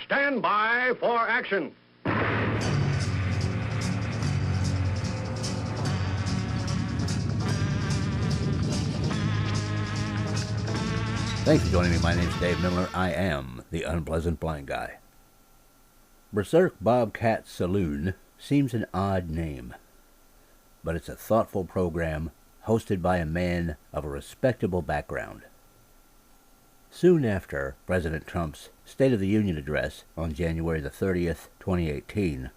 stand by for action. Thanks for joining me. My name's Dave Miller. I am the Unpleasant Blind Guy. Berserk Bobcat Saloon seems an odd name, but it's a thoughtful program hosted by a man of a respectable background. Soon after President Trump's State of the Union address on January the 30th, 2018,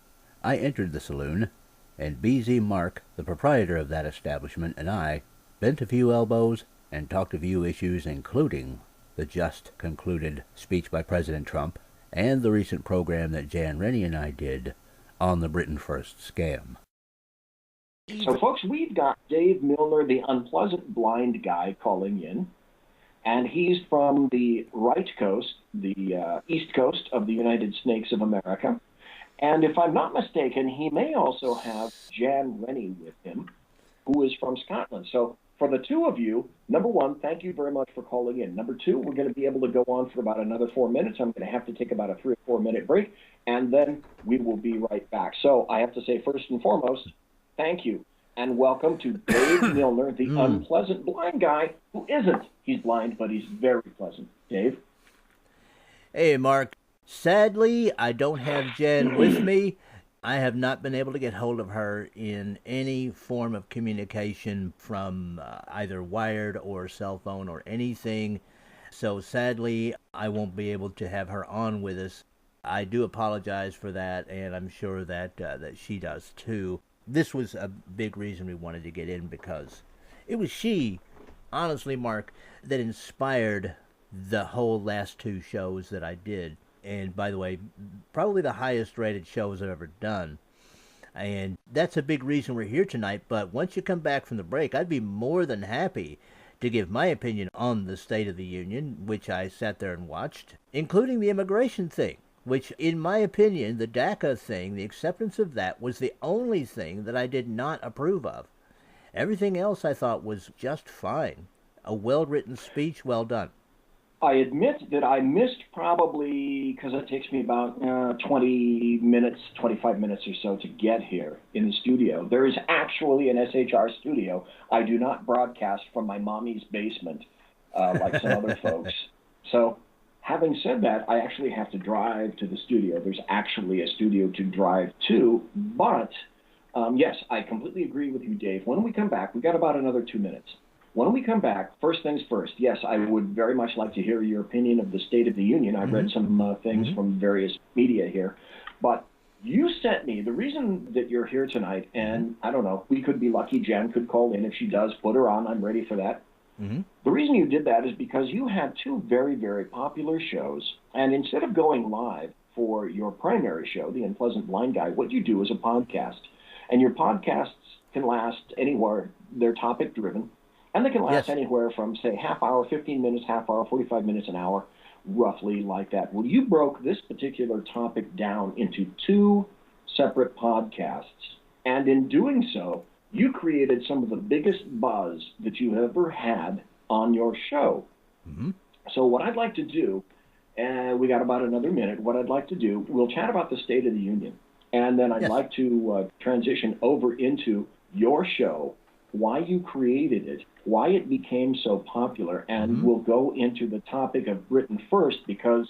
I entered the saloon, and BZ Mark, the proprietor of that establishment, and I bent a few elbows and talked a few issues, including the just concluded speech by President Trump and the recent program that Jan Rennie and I did on the Britain First scam. So, folks, we've got Dave Milner, the Unpleasant Blind Guy, calling in, and he's from the right coast, the east coast of the United Snakes of America. And if I'm not mistaken, he may also have Jan Rennie with him, who is from Scotland. So, for the two of you, number one, thank you very much for calling in. Number two, we're going to be able to go on for about another 4 minutes. I'm going to have to take about a 3 or 4 minute break, and then we will be right back. So I have to say, first and foremost, thank you, and welcome to Dave Milner, the Unpleasant Blind Guy, who isn't. He's blind, but he's very pleasant. Dave? Hey, Mark. Sadly, I don't have Jan with me. I have not been able to get hold of her in any form of communication from either wired or cell phone or anything. So sadly, I won't be able to have her on with us. I do apologize for that, and I'm sure that that she does too. This was a big reason we wanted to get in, because it was she, honestly, Mark, that inspired the whole last two shows that I did. And by the way, probably the highest rated shows I've ever done. And that's a big reason we're here tonight. But once you come back from the break, I'd be more than happy to give my opinion on the State of the Union, which I sat there and watched, including the immigration thing, which, in my opinion, the DACA thing, the acceptance of that, was the only thing that I did not approve of. Everything else I thought was just fine. A well-written speech, well done. I admit that I missed probably, because it takes me about 20 minutes, 25 minutes or so to get here in the studio. There is actually an SHR studio. I do not broadcast from my mommy's basement like some other folks. So having said that, I actually have to drive to the studio. There's actually a studio to drive to. But, yes, I completely agree with you, Dave. When we come back, we got about another 2 minutes. When we come back, first things first, yes, I would very much like to hear your opinion of the State of the Union. I've read some things from various media here. But you sent me, the reason that you're here tonight, and I don't know, we could be lucky, Jan could call in. If she does, put her on. I'm ready for that. The reason you did that is because you had two very, very popular shows. And instead of going live for your primary show, The Unpleasant Blind Guy, what you do is a podcast. And your podcasts can last anywhere. They're topic-driven. And they can last anywhere from, say, half hour, 15 minutes, half hour, 45 minutes, an hour, roughly like that. Well, you broke this particular topic down into two separate podcasts. And in doing so, you created some of the biggest buzz that you ever had on your show. So what I'd like to do, and we got about another minute, what I'd like to do, we'll chat about the State of the Union. And then I'd like to transition over into your show, why you created it, why it became so popular, and we'll go into the topic of Britain First, because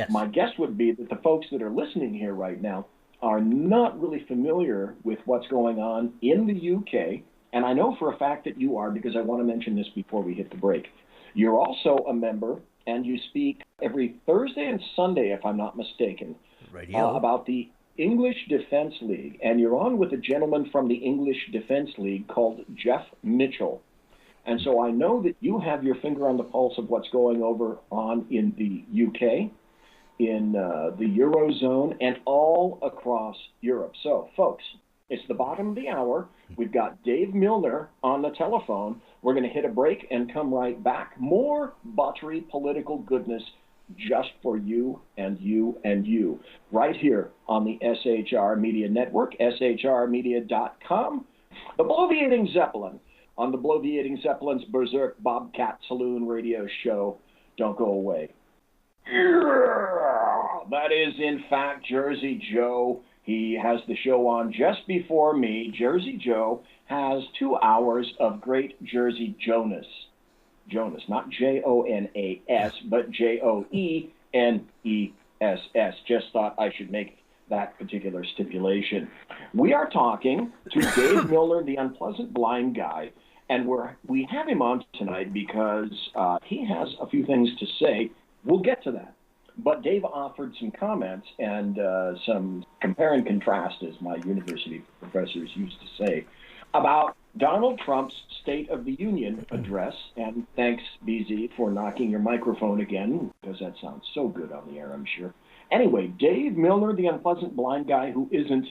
my guess would be that the folks that are listening here right now are not really familiar with what's going on in the UK, and I know for a fact that you are, because I want to mention this before we hit the break. You're also a member, and you speak every Thursday and Sunday, if I'm not mistaken, about the English Defense League, and you're on with a gentleman from the English Defense League called Jeff Mitchell. And so I know that you have your finger on the pulse of what's going on in the UK, in the Eurozone, and all across Europe. So, folks, it's the bottom of the hour. We've got Dave Milner on the telephone. We're going to hit a break and come right back. More buttery political goodness just for you and you and you, right here on the SHR Media Network, shrmedia.com. The Bloviating Zeppelin on the Bloviating Zeppelin's Berserk Bobcat Saloon radio show. Don't go away. Yeah! That is, in fact, Jersey Joe. He has the show on just before me. Jersey Joe has 2 hours of great Jersey Jonas. Jonas, not Jonas, but Joeness. Just thought I should make that particular stipulation. We are talking to Dave Milner, the unpleasant blind guy, and we have him on tonight because he has a few things to say. We'll get to that. But Dave offered some comments and some compare and contrast, as my university professors used to say, about Donald Trump's State of the Union address. And thanks, BZ, for knocking your microphone again, because that sounds so good on the air, I'm sure. Anyway, Dave Milner, the unpleasant blind guy who isn't,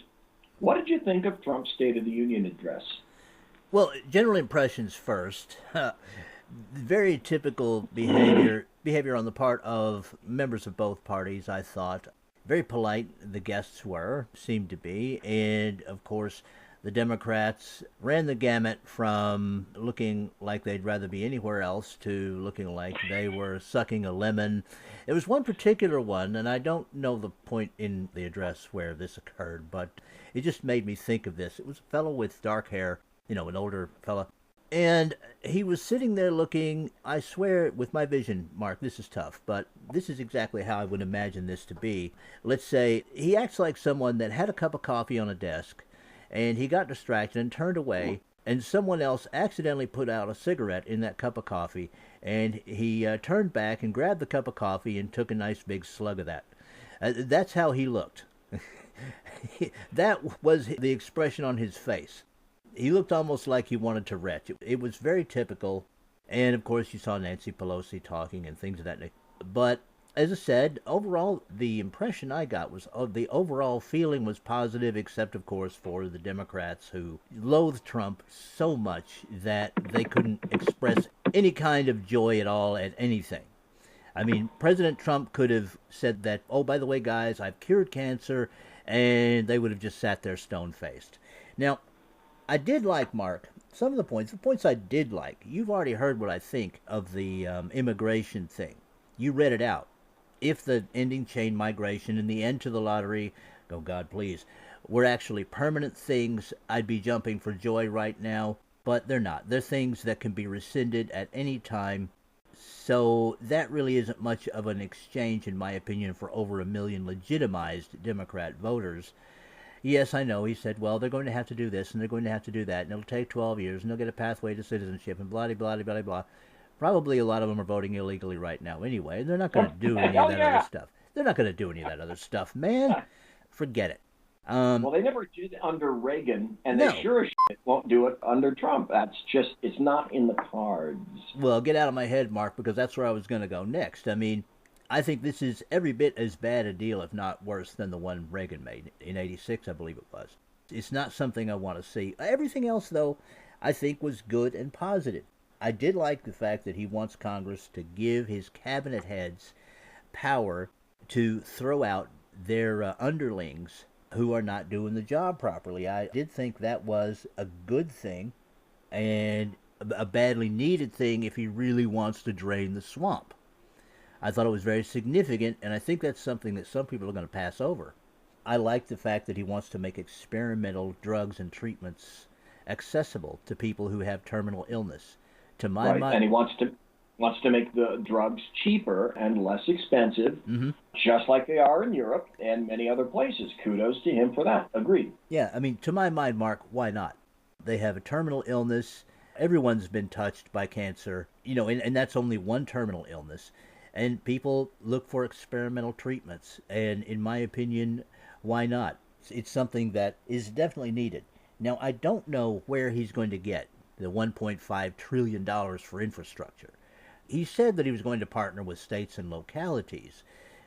what did you think of Trump's State of the Union address? Well, general impressions first. Very typical behavior on the part of members of both parties, I thought. Very polite the guests seemed to be, and of course the Democrats ran the gamut from looking like they'd rather be anywhere else to looking like they were sucking a lemon. There was one particular one, and I don't know the point in the address where this occurred, but it just made me think of this. It was a fellow with dark hair, an older fella. And he was sitting there looking, I swear, with my vision, Mark, this is tough, but this is exactly how I would imagine this to be. Let's say he acts like someone that had a cup of coffee on a desk, and he got distracted and turned away, and someone else accidentally put out a cigarette in that cup of coffee, and he turned back and grabbed the cup of coffee and took a nice big slug of that. That's how he looked. That was the expression on his face. He looked almost like he wanted to retch. It was very typical. And, of course, you saw Nancy Pelosi talking and things of that nature. But, as I said, overall, the impression I got was the overall feeling was positive, except, of course, for the Democrats who loathed Trump so much that they couldn't express any kind of joy at all at anything. I mean, President Trump could have said that, oh, by the way, guys, I've cured cancer, and they would have just sat there stone-faced. Now, I did like, Mark, some of the points I did like. You've already heard what I think of the immigration thing. You read it out. If the ending chain migration and the end to the lottery, oh God, please, were actually permanent things, I'd be jumping for joy right now, but they're not. They're things that can be rescinded at any time, so that really isn't much of an exchange, in my opinion, for over 1 million legitimized Democrat voters. Yes, I know, he said, well, they're going to have to do this, and they're going to have to do that, and it'll take 12 years, and they'll get a pathway to citizenship, and blah, blah, blah, blah, blah. Probably a lot of them are voting illegally right now anyway, and they're not going to do any of that other stuff. They're not going to do any of that other stuff, man. Forget it. Well, they never did under Reagan, and they sure as shit won't do it under Trump. That's just, it's not in the cards. Well, get out of my head, Mark, because that's where I was going to go next. I mean, I think this is every bit as bad a deal, if not worse, than the one Reagan made in '86, I believe it was. It's not something I want to see. Everything else, though, I think was good and positive. I did like the fact that he wants Congress to give his cabinet heads power to throw out their underlings who are not doing the job properly. I did think that was a good thing and a badly needed thing if he really wants to drain the swamp. I thought it was very significant, and I think that's something that some people are going to pass over. I like the fact that he wants to make experimental drugs and treatments accessible to people who have terminal illness. To my mind, and he wants to make the drugs cheaper and less expensive, just like they are in Europe and many other places. Kudos to him for that. Agreed. Yeah, I mean, to my mind, Mark, why not? They have a terminal illness. Everyone's been touched by cancer, and that's only one terminal illness. And people look for experimental treatments. And in my opinion, why not? It's something that is definitely needed. Now, I don't know where he's going to get the $1.5 trillion for infrastructure. He said that he was going to partner with states and localities,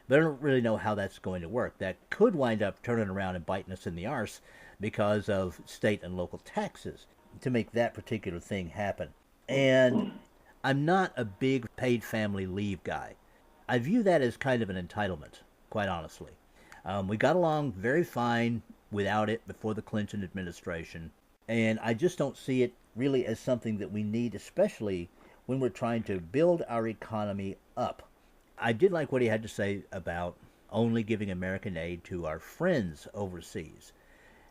but I don't really know how that's going to work. That could wind up turning around and biting us in the arse because of state and local taxes to make that particular thing happen. And I'm not a big paid family leave guy. I view that as kind of an entitlement, quite honestly. We got along very fine without it before the Clinton administration, and I just don't see it really as something that we need, especially when we're trying to build our economy up. I did like what he had to say about only giving American aid to our friends overseas.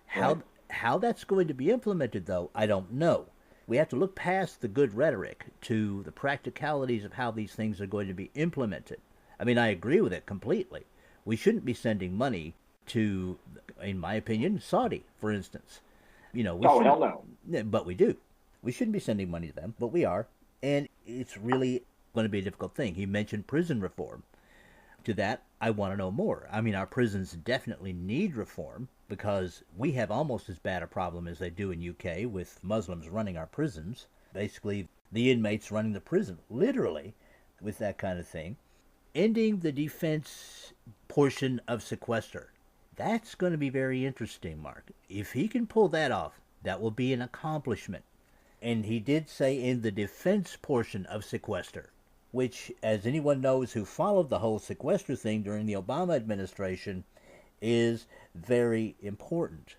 How that's going to be implemented, though, I don't know. We have to look past the good rhetoric to the practicalities of how these things are going to be implemented. I mean, I agree with it completely. We shouldn't be sending money to, in my opinion, Saudi, for instance. We hell no. But we do. We shouldn't be sending money to them, but we are. And it's really going to be a difficult thing. He mentioned prison reform. To that, I want to know more. I mean, our prisons definitely need reform because we have almost as bad a problem as they do in UK with Muslims running our prisons. Basically, the inmates running the prison, literally, with that kind of thing. Ending the defense portion of sequester. That's going to be very interesting, Mark. If he can pull that off, that will be an accomplishment. And he did say in the defense portion of sequester, which, as anyone knows who followed the whole sequester thing during the Obama administration, is very important.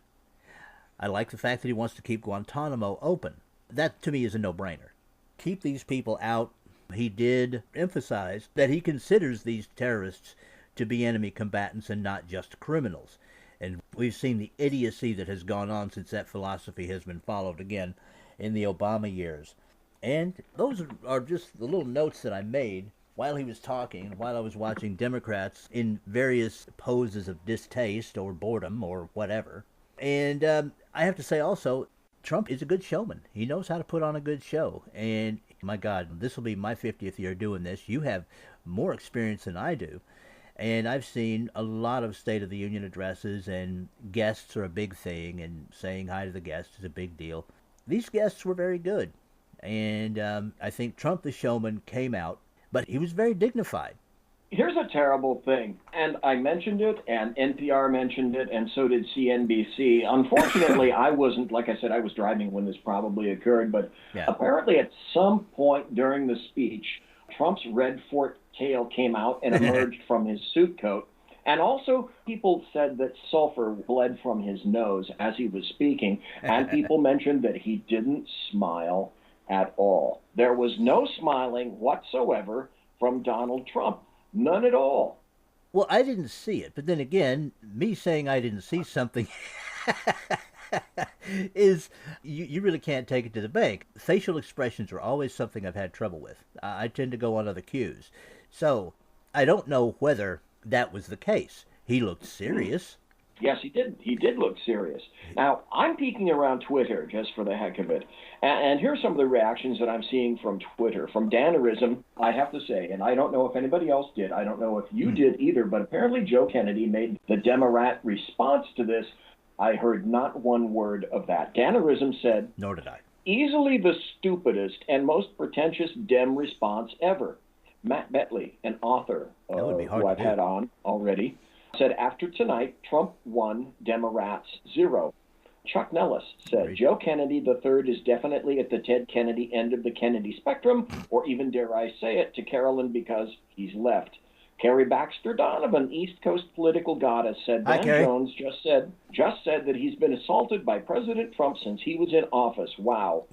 I like the fact that he wants to keep Guantanamo open. That, to me, is a no-brainer. Keep these people out. He did emphasize that he considers these terrorists to be enemy combatants and not just criminals. And we've seen the idiocy that has gone on since that philosophy has been followed again in the Obama years. And those are just the little notes that I made while he was talking, while I was watching Democrats in various poses of distaste or boredom or whatever. And I have to say also, Trump is a good showman. He knows how to put on a good show. And my God, this will be my 50th year doing this. You have more experience than I do. And I've seen a lot of State of the Union addresses, and guests are a big thing, and saying hi to the guests is a big deal. These guests were very good. And I think Trump the showman came out, but he was very dignified. Here's a terrible thing, and I mentioned it, and NPR mentioned it, and so did CNBC. Unfortunately, I wasn't, like I said, I was driving when this probably occurred, but apparently at some point during the speech, Trump's red fork tail came out and emerged from his suit coat. And also, people said that sulfur bled from his nose as he was speaking, and people mentioned that he didn't smile at all. There was no smiling whatsoever from Donald Trump. None at all. Well, I didn't see it, but then again, me saying I didn't see something is, you really can't take it to the bank. Facial expressions are always something I've had trouble with. I tend to go on other cues. So, I don't know whether that was the case. He looked serious. Yes, he did. He did look serious. Now, I'm peeking around Twitter just for the heck of it. And here's some of the reactions that I'm seeing from Twitter. From Dannerism, I have to say, and I don't know if anybody else did. I don't know if you did either, but apparently Joe Kennedy made the Democrat response to this. I heard not one word of that. Dannerism said, nor did I. Easily the stupidest and most pretentious Dem response ever. Matt Betley, an author who I've had on already, said, after tonight, Trump 1, Democrats 0. Chuck Nellis said, Joe Kennedy III is definitely at the Ted Kennedy end of the Kennedy spectrum, or even, dare I say it, to Carolyn because he's left. Carrie Baxter Donovan, East Coast political goddess, said Dan Jones just said that he's been assaulted by President Trump since he was in office. Wow.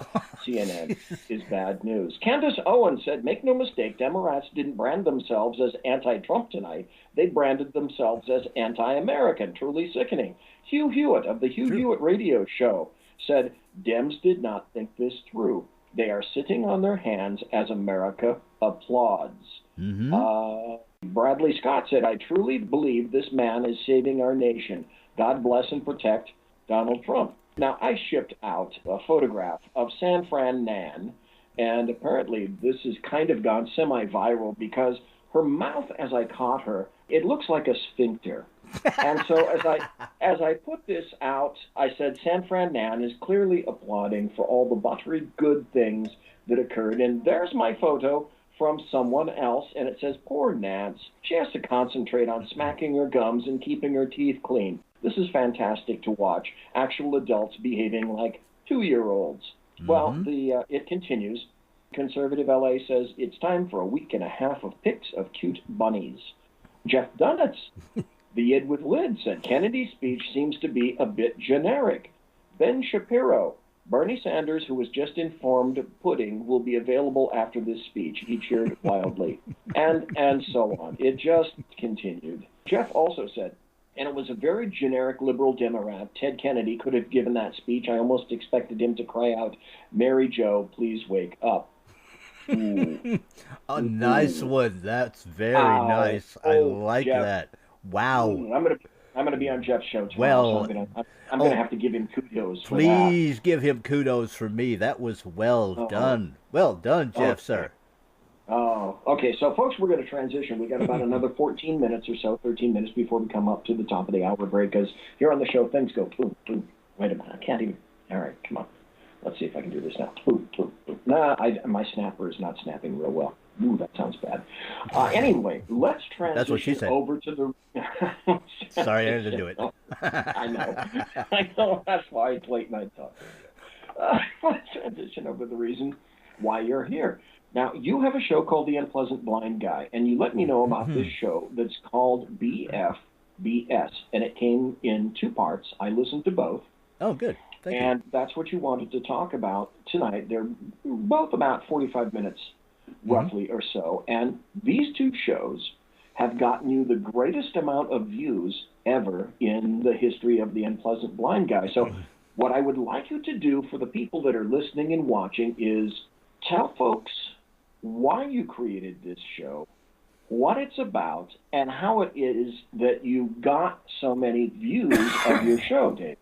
CNN is bad news. Candace Owen said, make no mistake, Democrats didn't brand themselves as anti-Trump tonight. They branded themselves as anti-American. Truly sickening. Hugh Hewitt of the Hugh Hewitt radio show said, Dems did not think this through. They are sitting on their hands as America applauds. Bradley Scott said, I truly believe this man is saving our nation. God bless and protect Donald Trump. Now, I shipped out a photograph of San Fran Nan, and apparently this has kind of gone semi-viral because her mouth, as I caught her, it looks like a sphincter. And so as I put this out, I said San Fran Nan is clearly applauding for all the buttery good things that occurred. And there's my photo from someone else, and it says, poor Nance. She has to concentrate on smacking her gums and keeping her teeth clean. This is fantastic to watch. Actual adults behaving like 2-year-olds. Well, it continues. Conservative LA says, it's time for a week and a half of pics of cute bunnies. Jeff Dunitz, the id with lid, said Kennedy's speech seems to be a bit generic. Ben Shapiro, Bernie Sanders, who was just informed pudding will be available after this speech. He cheered wildly. And so on. It just continued. Jeff also said, and it was a very generic liberal Democrat, Ted Kennedy could have given that speech. I almost expected him to cry out, "Mary Jo, please wake up." A nice one. That's very nice. I like Jeff. that. Wow. I'm gonna be on Jeff's show tomorrow. Well, so I'm gonna have to give him kudos. Please give him kudos for me. That was well done. Well done, Jeff, sir. Oh, okay. So, folks, we're going to transition. We got about another 14 minutes or so, 13 minutes before we come up to the top of the hour break. Because here on the show, things go boom, boom. Wait a minute, I can't even. All right, come on. Let's see if I can do this now. Boom, boom, boom. Nah, my snapper is not snapping real well. Ooh, that sounds bad. Anyway, let's transition That's what she said. over to the. Sorry, I had to do it. I know. That's why it's late night talk. Let's transition over to the reason why you're here. Now, you have a show called The Unpleasant Blind Guy, and you let me know about this show that's called BFBS, and it came in 2 parts. I listened to both. Oh, good. Thank you. And that's what you wanted to talk about tonight. They're both about 45 minutes, roughly, or so. And these 2 shows have gotten you the greatest amount of views ever in the history of The Unpleasant Blind Guy. So what I would like you to do for the people that are listening and watching is tell folks why you created this show, what it's about, and how it is that you got so many views of your show, Dave.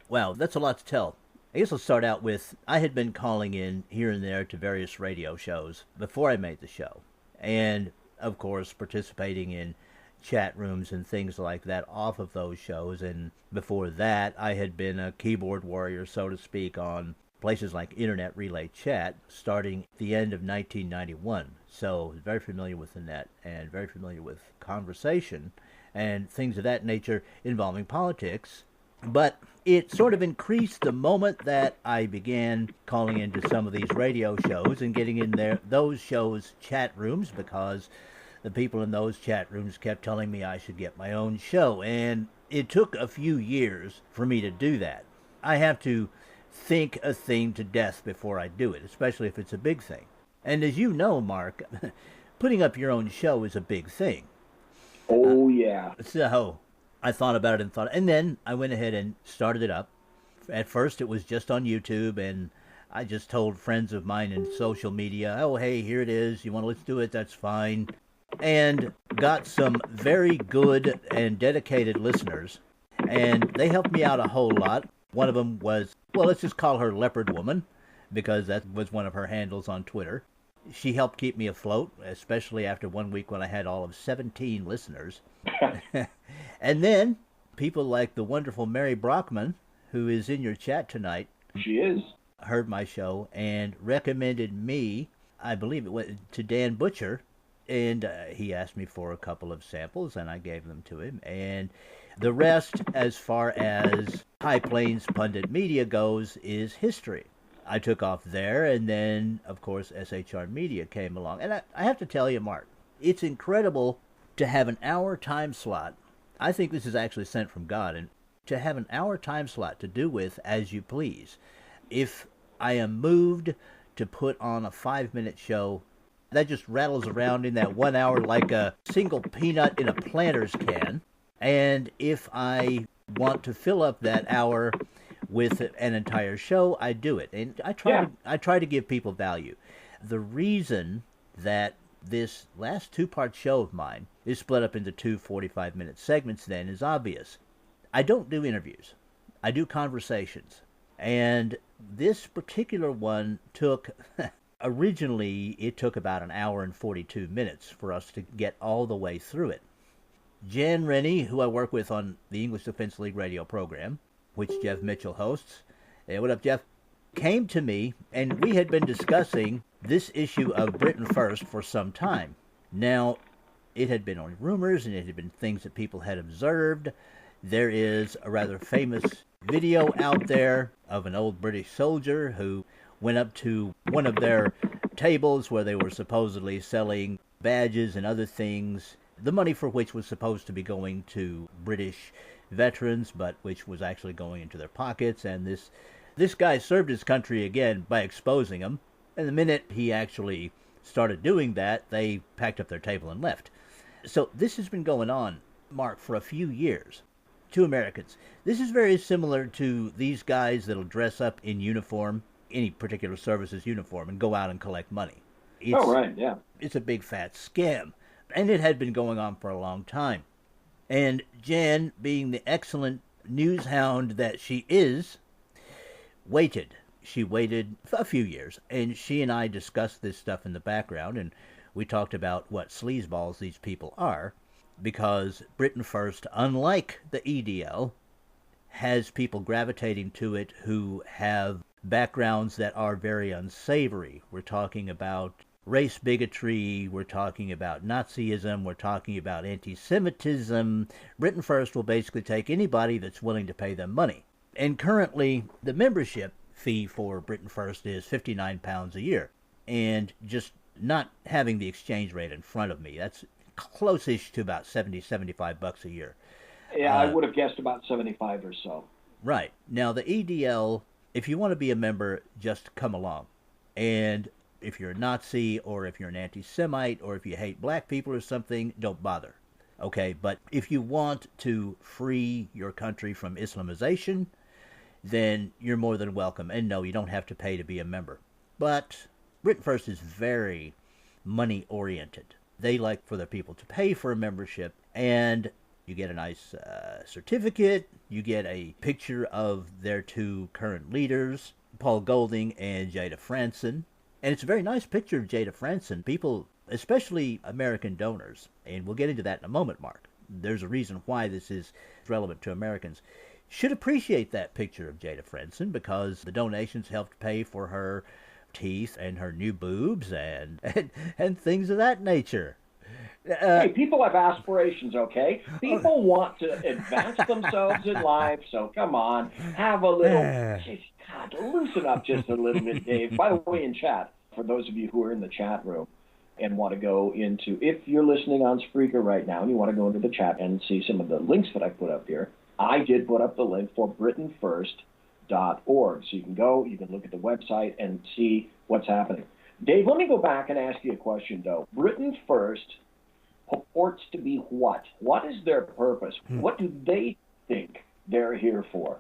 Wow, that's a lot to tell. I guess I'll start out with, I had been calling in here and there to various radio shows before I made the show. And, of course, participating in chat rooms and things like that off of those shows. And before that, I had been a keyboard warrior, so to speak, on places like Internet Relay Chat starting at the end of 1991. So very familiar with the net and very familiar with conversation and things of that nature involving politics. But it sort of increased the moment that I began calling into some of these radio shows and getting in those shows' chat rooms, because the people in those chat rooms kept telling me I should get my own show. And it took a few years for me to do that. I have to think a thing to death before I do it, especially if it's a big thing. And as you know, Mark, putting up your own show is a big thing. Oh, yeah. So I thought about it and then I went ahead and started it up. At first it was just on YouTube, and I just told friends of mine in social media, oh, hey, here it is. You want to let's do it? That's fine. And got some very good and dedicated listeners, and they helped me out a whole lot. One of them was, well, let's just call her Leopard Woman, because that was one of her handles on Twitter. She helped keep me afloat, especially after one week when I had all of 17 listeners. And then people like the wonderful Mary Brockman, who is in your chat tonight. She is. Heard my show and recommended me, I believe it went to Dan Butcher, and he asked me for a couple of samples, and I gave them to him. And the rest, as far as High Plains Pundit Media goes, is history. I took off there, and then, of course, SHR Media came along. And I have to tell you, Mark, it's incredible to have an hour time slot. I think this is actually sent from God, and to have an hour time slot to do with as you please. If I am moved to put on a 5-minute show, that just rattles around in that 1 hour like a single peanut in a Planters can. And if I want to fill up that hour with an entire show, I do it. And I try to give people value. The reason that this last 2-part show of mine is split up into 2 45-minute segments then is obvious. I don't do interviews. I do conversations. And this particular one took, originally it took about 1 hour and 42 minutes for us to get all the way through it. Jan Rennie, who I work with on the English Defense League radio program, which Jeff Mitchell hosts, hey, what up, Jeff, came to me, and we had been discussing this issue of Britain First for some time. Now, it had been only rumors, and it had been things that people had observed. There is a rather famous video out there of an old British soldier who went up to one of their tables where they were supposedly selling badges and other things, the money for which was supposed to be going to British veterans, but which was actually going into their pockets. And this guy served his country again by exposing them. And the minute he actually started doing that, they packed up their table and left. So this has been going on. Mark, for a few years to Americans. This is very similar to these guys that'll dress up in uniform, any particular service's uniform, and go out and collect money. Oh, right, yeah. It's a big fat scam. And it had been going on for a long time. And Jan, being the excellent news hound that she is, waited. She waited a few years, and she and I discussed this stuff in the background, and we talked about what sleazeballs these people are, because Britain First, unlike the EDL, has people gravitating to it who have backgrounds that are very unsavory. We're talking about race bigotry, we're talking about Nazism, we're talking about anti-Semitism. Britain First will basically take anybody that's willing to pay them money. And currently, the membership fee for Britain First is £59 a year. And just not having the exchange rate in front of me, that's close-ish to about $75 a year. Yeah, I would have guessed about 75 or so. Right. Now, the EDL, if you want to be a member, just come along. And if you're a Nazi, or if you're an anti-Semite, or if you hate black people or something, don't bother. Okay, but if you want to free your country from Islamization, then you're more than welcome. And no, you don't have to pay to be a member. But Britain First is very money-oriented. They like for their people to pay for a membership, and you get a nice certificate, you get a picture of their two current leaders, Paul Golding and Jada Franson. And it's a very nice picture of Jada Franson. People, especially American donors, and we'll get into that in a moment, Mark. There's a reason why this is relevant to Americans. Should appreciate that picture of Jada Franson, because the donations helped pay for her teeth and her new boobs and things of that nature. Hey, people have aspirations, okay? People want to advance themselves in life, so come on, have a little... God, loosen up just a little bit, Dave. By the way, in chat, for those of you who are in the chat room and want to go into... If you're listening on Spreaker right now and you want to go into the chat and see some of the links that I put up here, I did put up the link for BritainFirst.org. So you can go, you can look at the website and see what's happening. Dave, let me go back and ask you a question, though. Britain First purports to be what? What is their purpose? What do they think they're here for?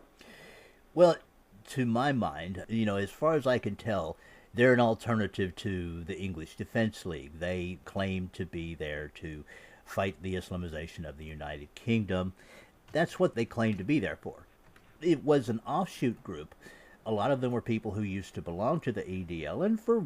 Well, to my mind, as far as I can tell, they're an alternative to the English Defence League. They claim to be there to fight the Islamization of the United Kingdom. That's what they claim to be there for. It was an offshoot group. A lot of them were people who used to belong to the EDL, and for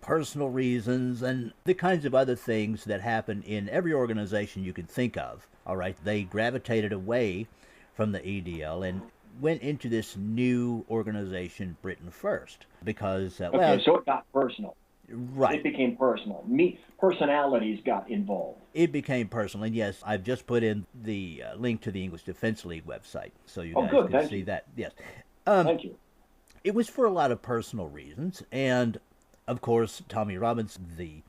personal reasons and the kinds of other things that happen in every organization you can think of. All right, they gravitated away from the EDL and went into this new organization, Britain First, because so it got personal. Right. It became personal. Personalities got involved. It became personal, and yes, I've just put in the link to the English Defence League website, so you guys can see that. Yes. Thank you. It was for a lot of personal reasons, and of course, Tommy Robinson, the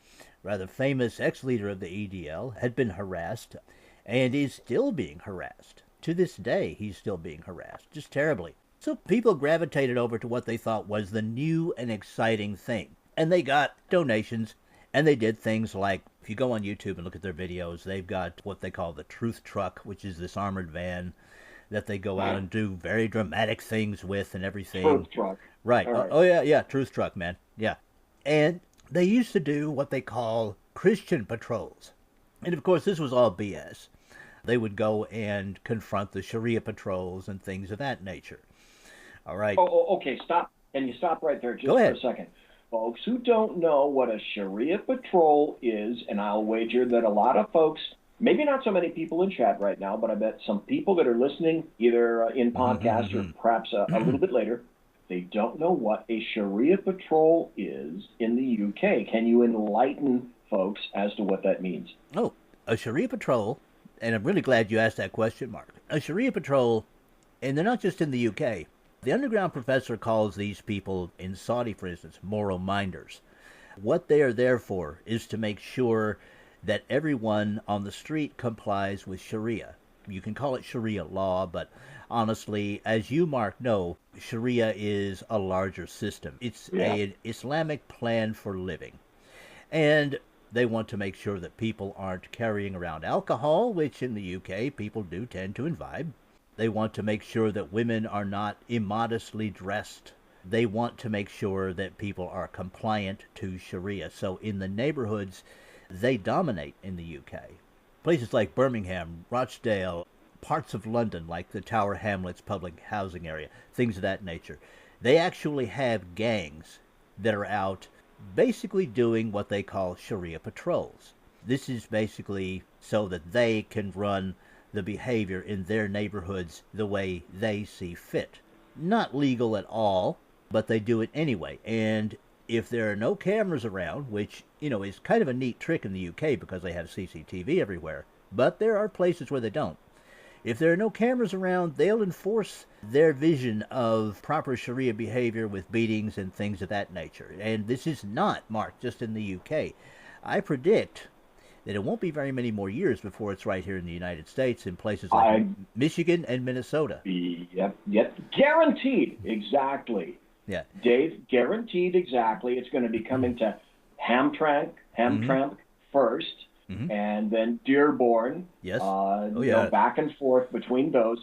rather famous ex-leader of the EDL, had been harassed and is still being harassed. To this day, he's still being harassed, just terribly. So people gravitated over to what they thought was the new and exciting thing. And they got donations, and they did things like, if you go on YouTube and look at their videos, they've got what they call the Truth Truck, which is this armored van that they go out and do very dramatic things with and everything. Truth Truck. Right. Oh, yeah, Truth Truck, man. Yeah. And they used to do what they call Christian patrols. And of course, this was all BS. They would go and confront the Sharia patrols and things of that nature. All right. Okay, stop. Can you stop right there just for a second? Folks who don't know what a Sharia patrol is, and I'll wager that a lot of folks, maybe not so many people in chat right now, but I bet some people that are listening either in podcast or perhaps a little bit later, they don't know what a Sharia patrol is in the UK. Can you enlighten folks as to what that means? Oh, a Sharia patrol, and I'm really glad you asked that question, Mark. A Sharia patrol, and they're not just in the UK. The underground professor calls these people, in Saudi for instance, moral minders. What they are there for is to make sure that everyone on the street complies with Sharia. You can call it Sharia law, but honestly, as you, Mark, know, Sharia is a larger system. It's an Islamic plan for living. And They want to make sure that people aren't carrying around alcohol, which in the UK people do tend to imbibe. They want to make sure that women are not immodestly dressed. They want to make sure that people are compliant to Sharia. So in the neighborhoods, they dominate in the UK. Places like Birmingham, Rochdale, parts of London like the Tower Hamlets public housing area, things of that nature. They actually have gangs that are out basically doing what they call Sharia patrols. This is basically so that they can run the behavior in their neighborhoods the way they see fit. Not legal at all, but they do it anyway. And if there are no cameras around, which, is kind of a neat trick in the UK because they have CCTV everywhere, but there are places where they don't. If there are no cameras around, they'll enforce their vision of proper Sharia behavior with beatings and things of that nature. And this is not, Mark, just in the UK. I predict that it won't be very many more years before it's right here in the United States in places like Michigan and Minnesota. Yep, guaranteed, exactly. Yeah. Dave, guaranteed, exactly. It's going to be coming to Hamtramck first, and then Dearborn. Yes. Back and forth between those.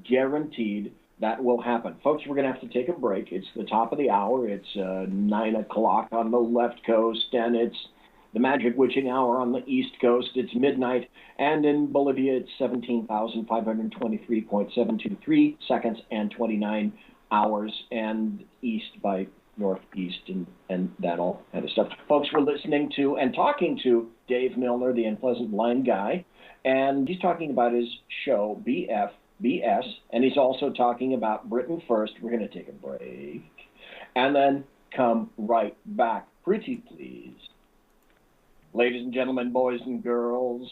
Guaranteed that will happen. Folks, we're going to have to take a break. It's the top of the hour. It's 9 o'clock on the left coast, and it's the magic witching hour on the east coast. It's midnight, and in Bolivia, it's 17,523.723 seconds and 29 hours, and east by northeast, and that all kind of stuff. Folks, we're listening to and talking to Dave Milner, the Unpleasant Blind Guy, and he's talking about his show, BS, and he's also talking about Britain First. We're going to take a break, and then come right back. Pretty please. Ladies and gentlemen, boys and girls,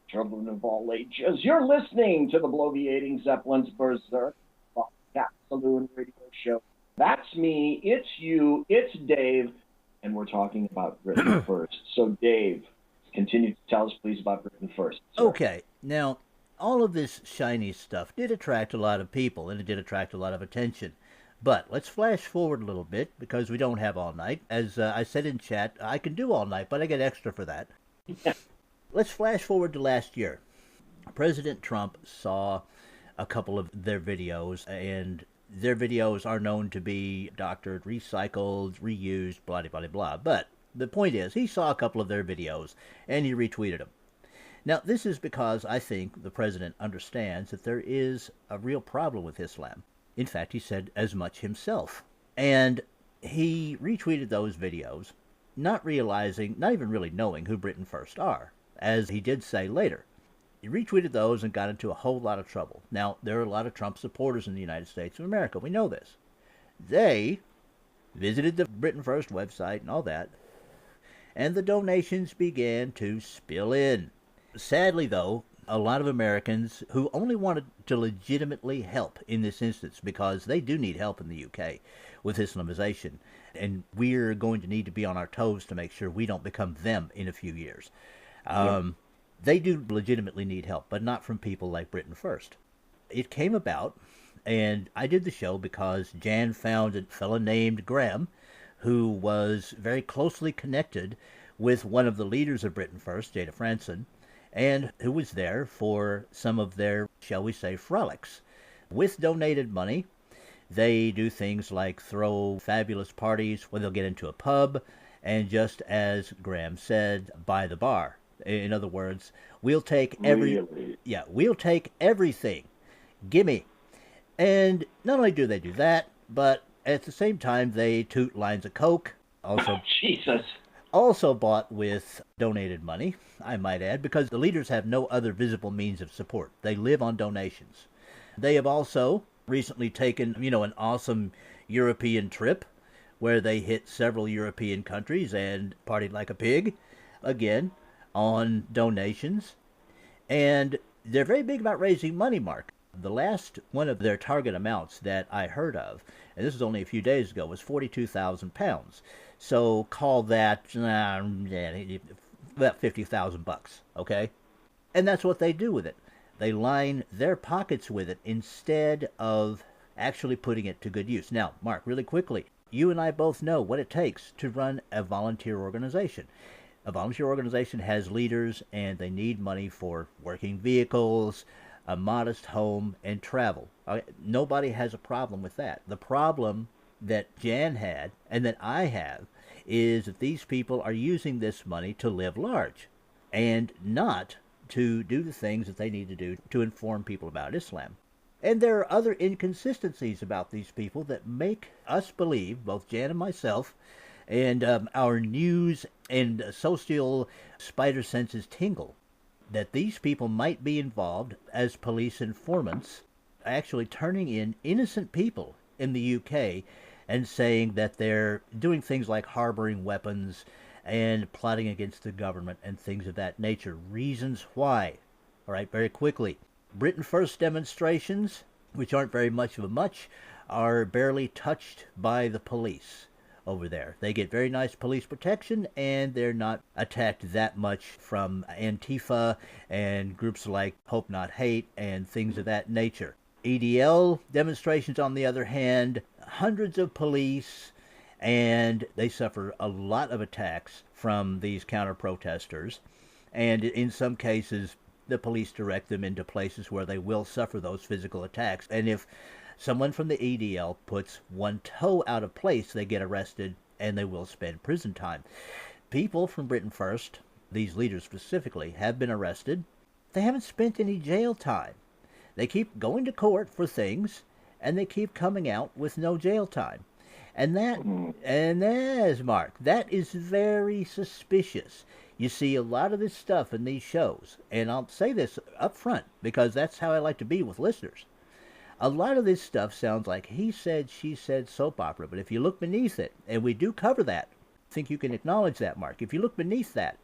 children of all ages, you're listening to the bloviating Zeppelin's Berserk Bobcat Saloon radio show. That's me, it's you, it's Dave, and we're talking about Britain First. So, Dave, continue to tell us, please, about Britain First. Sir. Okay. Now, all of this shiny stuff did attract a lot of people, and it did attract a lot of attention. But let's flash forward a little bit, because we don't have all night. As I said in chat, I can do all night, but I get extra for that. Let's flash forward to last year. President Trump saw a couple of their videos, and their videos are known to be doctored, recycled, reused, blah, blah, blah, blah. But the point is, he saw a couple of their videos, and he retweeted them. Now, this is because I think the president understands that there is a real problem with Islam. In fact, he said as much himself. And he retweeted those videos, not realizing, not even really knowing who Britain First are, as he did say later. He retweeted those and got into a whole lot of trouble. Now, there are a lot of Trump supporters in the United States of America. We know this. They visited the Britain First website and all that, and the donations began to spill in. Sadly, though, a lot of Americans who only wanted to legitimately help in this instance, because they do need help in the UK with Islamization, and we're going to need to be on our toes to make sure we don't become them in a few years. They do legitimately need help, but not from people like Britain First. It came about, and I did the show because Jan found a fellow named Graham, who was very closely connected with one of the leaders of Britain First, Jada Franson, and who was there for some of their, shall we say, frolics. With donated money, they do things like throw fabulous parties where they'll get into a pub, and just as Graham said, buy the bar. In other words, we'll take we'll take everything. Gimme. And not only do they do that, but at the same time they toot lines of coke. Also, Jesus. Also bought with donated money, I might add, because the leaders have no other visible means of support. They live on donations. They have also recently taken, an awesome European trip where they hit several European countries and partied like a pig, again, on donations. And they're very big about raising money, Mark. The last one of their target amounts that I heard of, and this was only a few days ago, was £42,000. So call that about $50,000, okay? And that's what they do with it. They line their pockets with it instead of actually putting it to good use. Now, Mark, really quickly, you and I both know what it takes to run a volunteer organization. A volunteer organization has leaders, and they need money for working vehicles, a modest home, and travel. Nobody has a problem with that. The problem that Jan had, and that I have, is that these people are using this money to live large and not to do the things that they need to do to inform people about Islam. And there are other inconsistencies about these people that make us believe, both Jan and myself, and our news and social spider senses tingle, that these people might be involved as police informants, actually turning in innocent people in the UK and saying that they're doing things like harboring weapons and plotting against the government and things of that nature. Reasons why. All right, very quickly. Britain First demonstrations, which aren't very much of a much, are barely touched by the police over there. They get very nice police protection, and they're not attacked that much from Antifa and groups like Hope Not Hate and things of that nature. EDL demonstrations, on the other hand, hundreds of police, and they suffer a lot of attacks from these counter-protesters, and in some cases the police direct them into places where they will suffer those physical attacks. And if someone from the EDL puts one toe out of place, they get arrested and they will spend prison time. People from Britain First, these leaders specifically, have been arrested. They haven't spent any jail time. They keep going to court for things, and they keep coming out with no jail time. And that's, Mark, that is very suspicious. You see a lot of this stuff in these shows, and I'll say this up front because that's how I like to be with listeners. A lot of this stuff sounds like he said, she said soap opera, but if you look beneath it, and we do cover that, I think you can acknowledge that, Mark. If you look beneath that,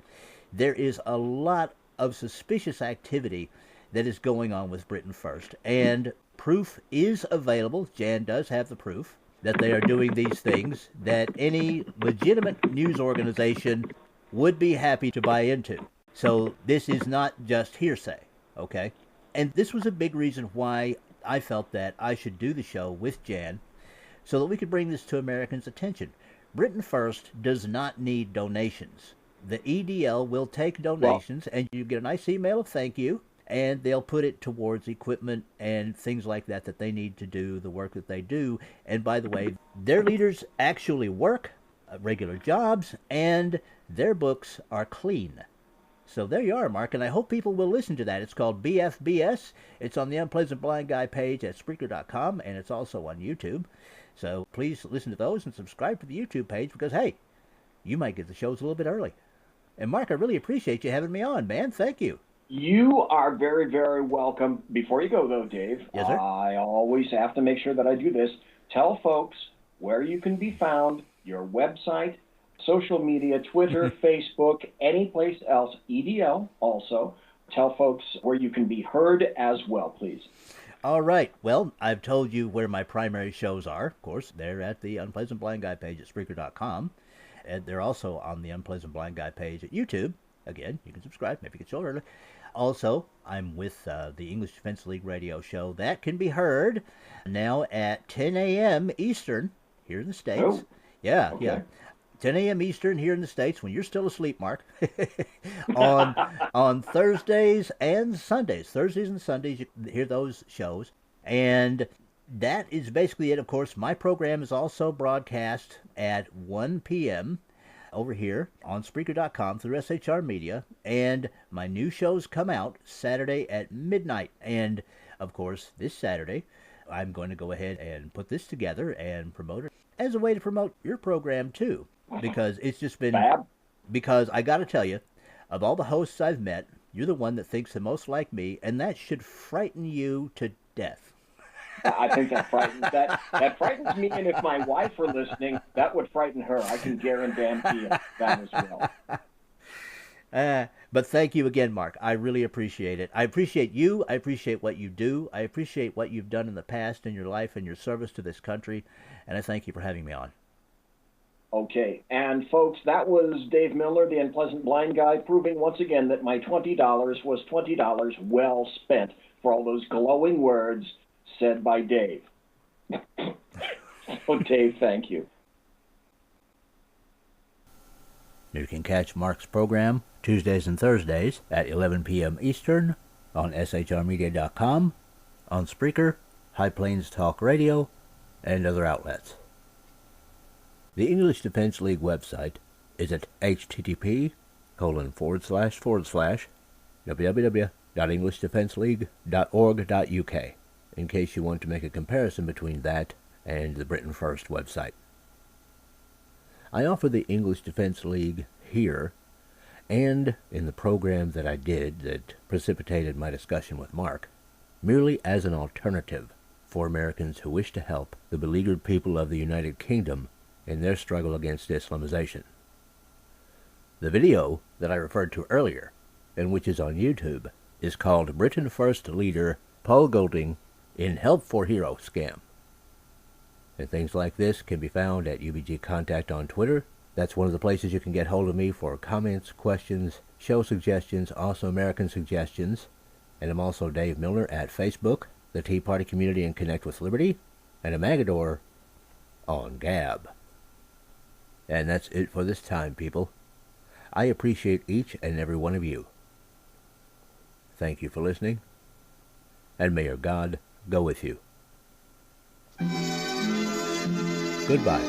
there is a lot of suspicious activity that is going on with Britain First, and proof is available. Jan does have the proof that they are doing these things that any legitimate news organization would be happy to buy into. So this is not just hearsay, okay? And this was a big reason why I felt that I should do the show with Jan, so that we could bring this to Americans' attention. Britain First does not need donations. The EDL will take donations, and you get a nice email of thank you, and they'll put it towards equipment and things like that that they need to do the work that they do. And by the way, their leaders actually work regular jobs, and their books are clean. So there you are, Mark, and I hope people will listen to that. It's called BFBS. It's on the Unpleasant Blind Guy page at Spreaker.com, and it's also on YouTube. So please listen to those and subscribe to the YouTube page because, hey, you might get the shows a little bit early. And, Mark, I really appreciate you having me on, man. Thank you. You are very, very welcome. Before you go, though, Dave, yes, sir? I always have to make sure that I do this. Tell folks where you can be found, your website, social media, Twitter, Facebook, any place else, EDL also. Tell folks where you can be heard as well, please. All right. Well, I've told you where my primary shows are. Of course, they're at the Unpleasant Blind Guy page at Spreaker.com. And they're also on the Unpleasant Blind Guy page at YouTube. Again, you can subscribe, maybe get shown early. Also, I'm with the English Defense League radio show. That can be heard now at 10 a.m. Eastern here in the States. Oh. Yeah, okay. yeah. 10 a.m. Eastern here in the States when you're still asleep, Mark. on Thursdays and Sundays. Thursdays and Sundays, you hear those shows. And that is basically it. Of course, my program is also broadcast at 1 p.m. over here on Spreaker.com through SHR Media. And my new shows come out Saturday at midnight. And, of course, this Saturday, I'm going to go ahead and put this together and promote it as a way to promote your program, too. Because it's just been, because I got to tell you, of all the hosts I've met, you're the one that thinks the most like me, and that should frighten you to death. I think that frightens me, and if my wife were listening, that would frighten her. I can guarantee that as well. But thank you again, Mark. I really appreciate it. I appreciate you. I appreciate what you do. I appreciate what you've done in the past in your life and your service to this country, and I thank you for having me on. Okay, and folks, that was Dave Miller, the Unpleasant Blind Guy, proving once again that my $20 was $20 well spent for all those glowing words said by Dave. So, Dave, thank you. You can catch Mark's program Tuesdays and Thursdays at 11 p.m. Eastern on shrmedia.com, on Spreaker, High Plains Talk Radio, and other outlets. The English Defense League website is at http://www.englishdefenseleague.org.uk, in case you want to make a comparison between that and the Britain First website. I offer the English Defense League here and in the program that I did that precipitated my discussion with Mark, merely as an alternative for Americans who wish to help the beleaguered people of the United Kingdom in their struggle against Islamization. The video that I referred to earlier, and which is on YouTube, is called Britain First Leader Paul Golding in Help for Hero Scam. And things like this can be found at UBG Contact on Twitter. That's one of the places you can get hold of me for comments, questions, show suggestions, also American suggestions. And I'm also Dave Milner at Facebook, the Tea Party Community and Connect with Liberty, and a Magador on Gab. And that's it for this time, people. I appreciate each and every one of you. Thank you for listening, and may your God go with you. Goodbye.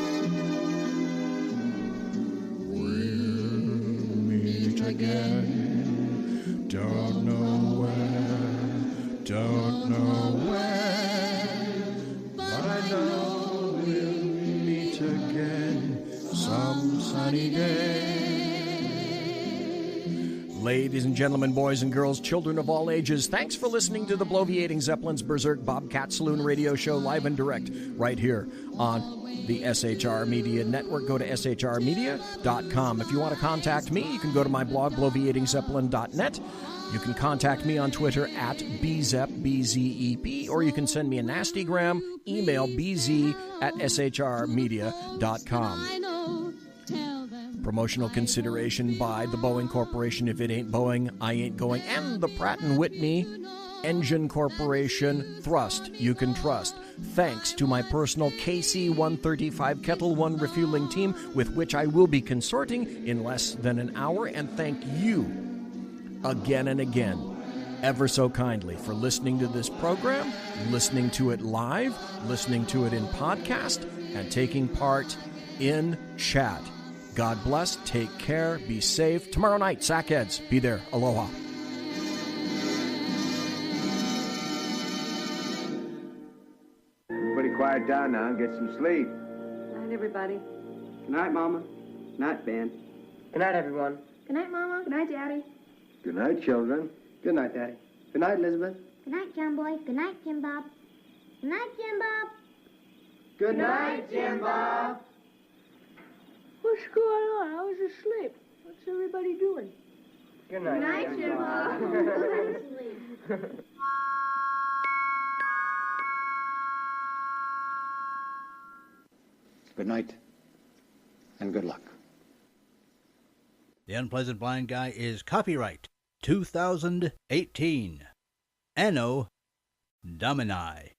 We'll meet again. Don't know where, don't know where, but I know we'll meet again some sunny day. Ladies and gentlemen, boys and girls, children of all ages, thanks for listening to the Bloviating Zeppelin's Berserk Bobcat Saloon radio show live and direct right here on the SHR Media Network. Go to shrmedia.com. If you want to contact me, you can go to my blog, bloviatingzeppelin.net. You can contact me on Twitter at bzep, B-Z-E-P, or you can send me a nastygram, email bz@shrmedia.com. Promotional consideration by the Boeing Corporation. If it ain't Boeing, I ain't going. And the Pratt & Whitney Engine Corporation. Thrust, you can trust. Thanks to my personal KC-135 Kettle One refueling team, with which I will be consorting in less than an hour. And thank you again and again, ever so kindly, for listening to this program, listening to it live, listening to it in podcast, and taking part in chat. God bless, take care, be safe. Tomorrow night, Sackheads, be there. Aloha. Everybody quiet down now and get some sleep. Good night, everybody. Good night, Mama. Good night, Ben. Good night, everyone. Good night, Mama. Good night, Daddy. Good night, children. Good night, Daddy. Good night, Elizabeth. Good night, John Boy. Good night, Jim Bob. Good night, Jim Bob. Good night, Jim Bob. What's going on? I was asleep. What's everybody doing? Good night, Jim Bob. Good night, and good luck. The Unpleasant Blind Guy is copyright 2018. Anno Domini.